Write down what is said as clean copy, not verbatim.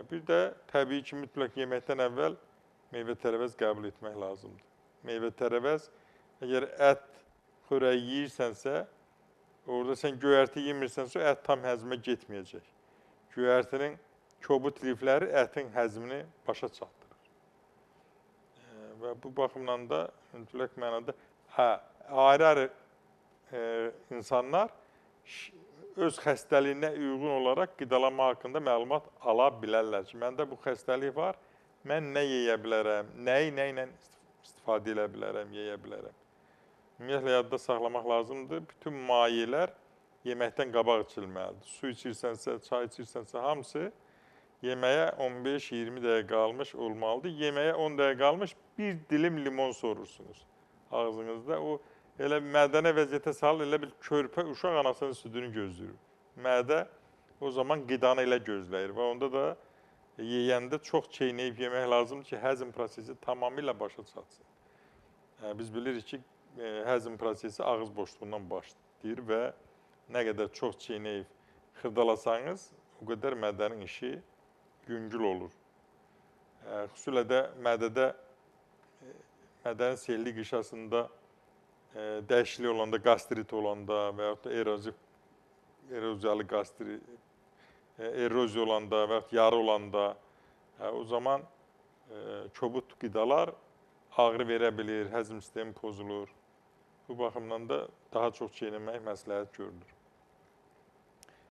Bir də təbii ki, mütləq yeməkdən əvvəl meyvə-tərəvəz qəbul etmək lazımdır. Meyvə-tərəvəz, əgər ət xörəyi yeyirsənsə, orada sən göyərti yemirsənsə, o ət tam həzmə getməyəcək. Göyərtinin kobud lifləri ətin həzmini başa çatdırır. Və bu baxımdan da mütləq mənada ayrı-ayrı insanlar öz xəstəliyinə uyğun olaraq qidalanma haqqında məlumat ala bilərlər ki, məndə bu xəstəlik var, mən nə yeyə bilərəm, nəyi nə ilə istifadə edə bilərəm, yeyə bilərəm. Ümumiyyətlə, yadda saxlamaq lazımdır, bütün mayelər yeməkdən qabaq içilməlidir. Su içirsənsə, çay içirsənsə, hamısı yeməyə 15-20 dəqiqə qalmış olmalıdır. Yeməyə 10 dəqiqə qalmış bir dilim limon sorursunuz ağzınızda. O, elə mədəni vəziyyətə salır, elə bir körpə uşaq anasının südünü gözləyir. Mədə o zaman qidanı elə gözləyir və onda da yeyəndə çox çeynəyib yemək lazımdır ki, həzm prosesi tamamilə başa çatsın. Biz bilirik ki, həzm prosesi ağız boşluğundan başlayır və nə qədər çox çeynəyib xırdalasanız, o qədər mədənin işi yüngül olur. Xüsusilə də mədənin selli qişasında dəyişiklik olanda, qastrit olanda və yaxud da eroziyalı qastrit, eroziya olanda və yaxud yarı olanda o zaman kobud qidalar ağrı verə bilir, həzm sistemi pozulur. Bu baxımdan da daha çox çeynəmək məsləhət görülür.